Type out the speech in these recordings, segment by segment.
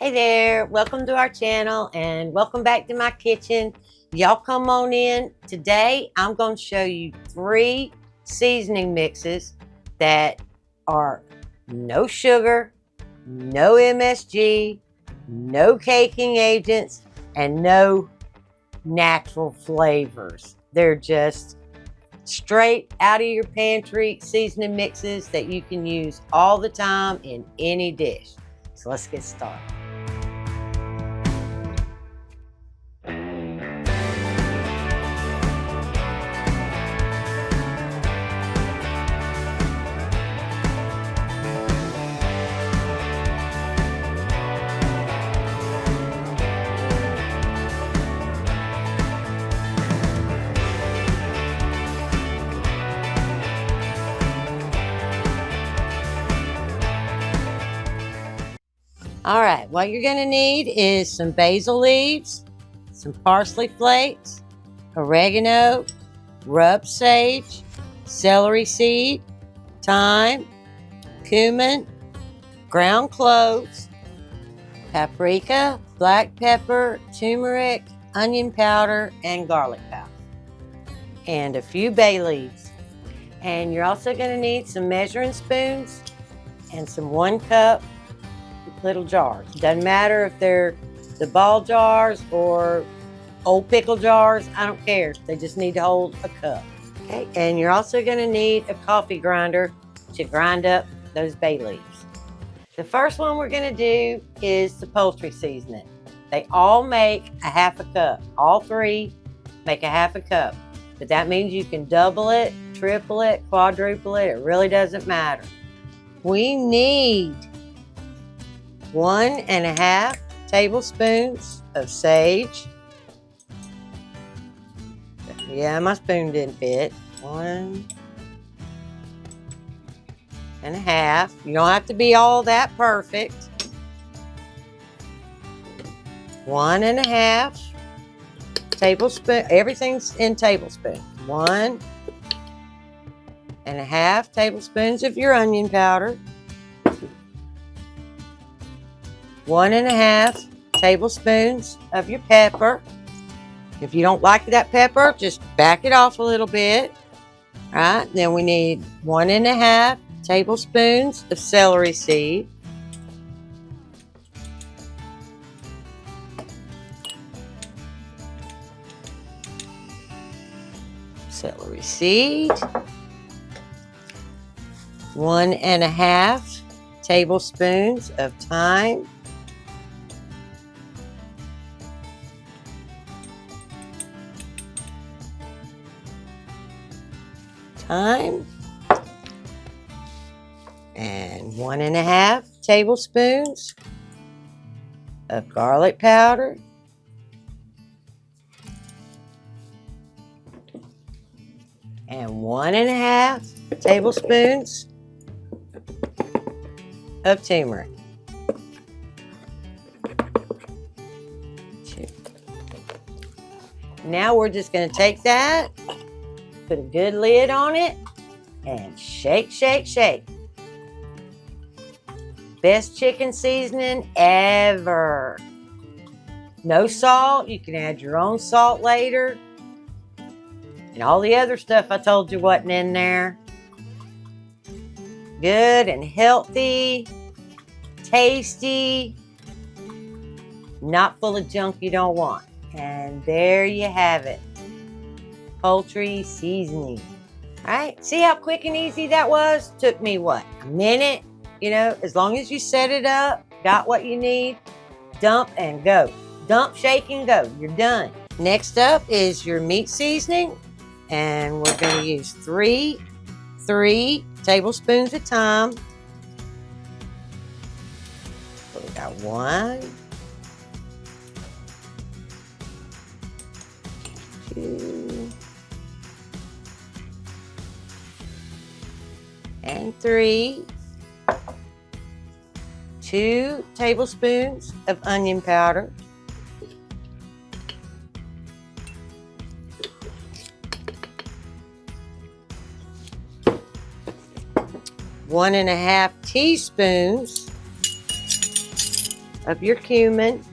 Hey there, welcome to our channel and welcome back to my kitchen. Y'all come on in. Today I'm going to show you 3 seasoning mixes that are no sugar, no MSG, no caking agents, and no natural flavors. They're just straight out of your pantry seasoning mixes that you can use all the time in any dish. So let's get started. All right, what you're gonna need is some basil leaves, some parsley flakes, oregano, rub sage, celery seed, thyme, cumin, ground cloves, paprika, black pepper, turmeric, onion powder, and garlic powder, and a few bay leaves. And you're also gonna need some measuring spoons and some 1 cup little jars. Doesn't matter if they're the ball jars or old pickle jars. I don't care. They just need to hold a cup. Okay, and you're also going to need a coffee grinder to grind up those bay leaves. The first one we're going to do is the poultry seasoning. They all make a 1/2 cup. All 3 make a 1/2 cup. But that means you can double it, triple it, quadruple it. It really doesn't matter. We need 1½ tablespoons of sage. Yeah, my spoon didn't fit. 1½ You don't have to be all that perfect. 1½ tablespoon. Everything's in tablespoons. 1½ tablespoons of your onion powder. 1½ tablespoons of your pepper. If you don't like that pepper, just back it off a little bit. All right, then we need 1½ tablespoons of celery seed. Celery seed. 1½ tablespoons of thyme. And 1½ tablespoons of garlic powder. And 1½ tablespoons of turmeric. Now we're just going to take that, put a good lid on it, and shake, shake, shake. Best chicken seasoning ever. No salt. You can add your own salt later. And all the other stuff I told you wasn't in there. Good and healthy, tasty, not full of junk you don't want. And there you have it. Poultry seasoning. All right, see how quick and easy that was? Took me what, a minute? You know, as long as you set it up, got what you need, dump and go. Dump, shake, and go. You're done. Next up is your meat seasoning. And we're going to use 3 tablespoons of thyme. So we got 1, 2, and 3. 2 tablespoons of onion powder. 1½ teaspoons of your cumin.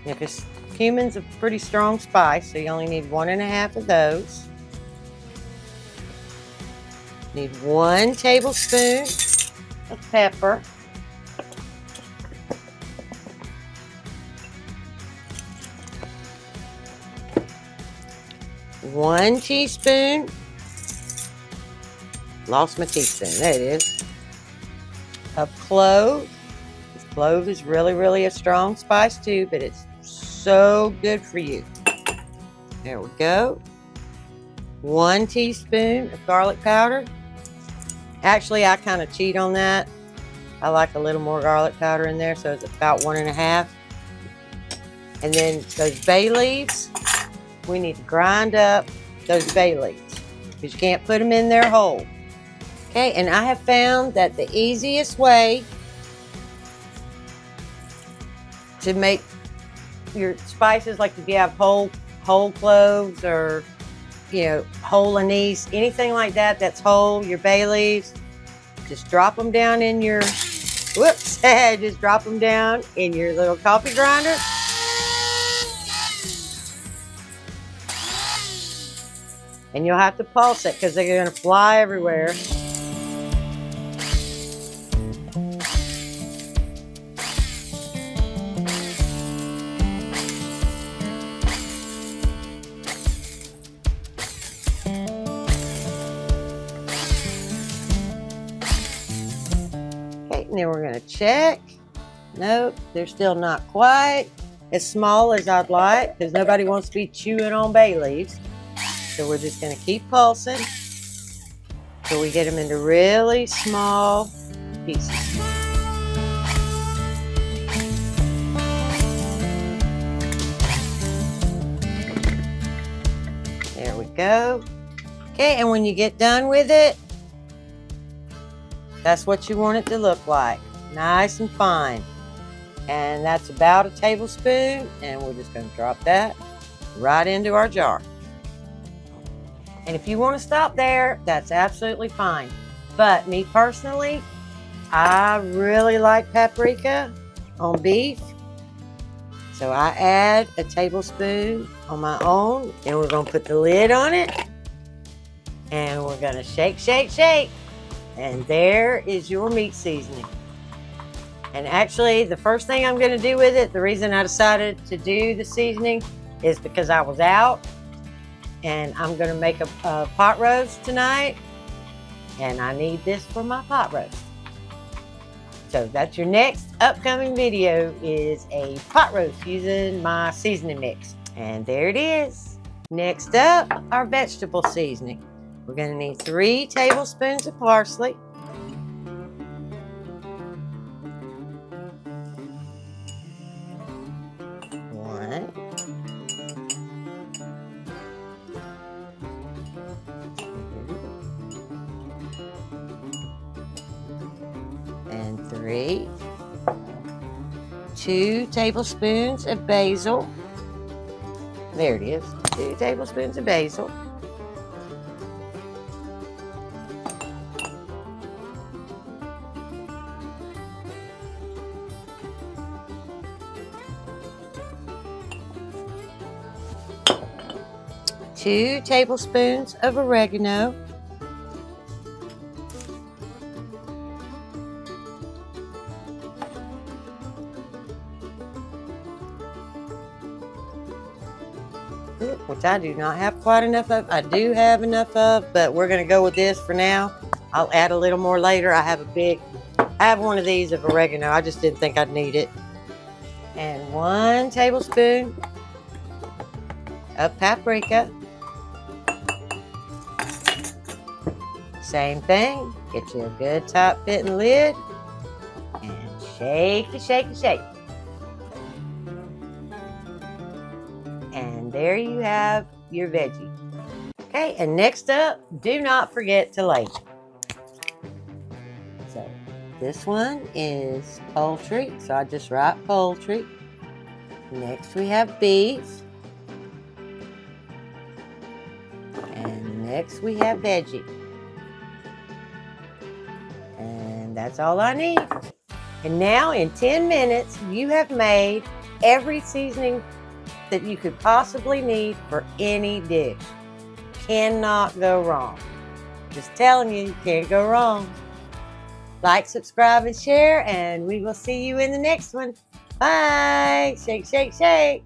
Because cumin's a pretty strong spice, so you only need 1½ of those. Need 1 tablespoon of pepper. One teaspoon. Lost my teaspoon. There it is. Of clove. This clove is really a strong spice too, but it's so good for you. There we go. 1 teaspoon of garlic powder. Actually, I kind of cheat on that. I like a little more garlic powder in there, so it's about 1½. And then those bay leaves, we need to grind up those bay leaves because you can't put them in there whole. Okay, and I have found that the easiest way to make your spices, like if you have whole cloves or, you know, whole anise, anything like that that's whole, your bay leaves, just drop them down in your, whoops, just drop them down in your little coffee grinder. And you'll have to pulse it because they're going to fly everywhere. Okay, and then we're going to check. Nope, they're still not quite as small as I'd like because nobody wants to be chewing on bay leaves. So we're just going to keep pulsing till we get them into really small pieces. There we go. Okay, and when you get done with it, that's what you want it to look like. Nice and fine. And that's about 1 tablespoon, and we're just going to drop that right into our jar. And if you want to stop there, that's absolutely fine. But me personally, I really like paprika on beef. So I add 1 tablespoon on my own. And we're going to put the lid on it. And we're going to shake, shake, shake. And there is your meat seasoning. And actually, the first thing I'm going to do with it, the reason I decided to do the seasoning is because I was out. And I'm going to make a pot roast tonight. And I need this for my pot roast. So that's your next upcoming video, is a pot roast using my seasoning mix. And there it is. Next up, our vegetable seasoning. We're going to need 3 tablespoons of parsley. 1. And 3. 2 tablespoons of basil. There it is. 2 tablespoons of basil. 2 tablespoons of oregano. 2, which I do not have quite enough of. I do have enough of, but we're going to go with this for now. I'll add a little more later. I have one of these of oregano. I just didn't think I'd need it. And 1 tablespoon of paprika. Same thing. Get you a good tight fitting lid and shake it, shake it, shake. And there you have your veggie. Okay, and next up, do not forget to label. So this one is poultry, so I just write poultry. Next we have beef. And next we have veggie. And that's all I need. And now in 10 minutes, you have made every seasoning that you could possibly need for any dish. Cannot go wrong. Just telling you, you can't go wrong. Like, subscribe, and share, and we will see you in the next one. Bye. Shake, shake, shake.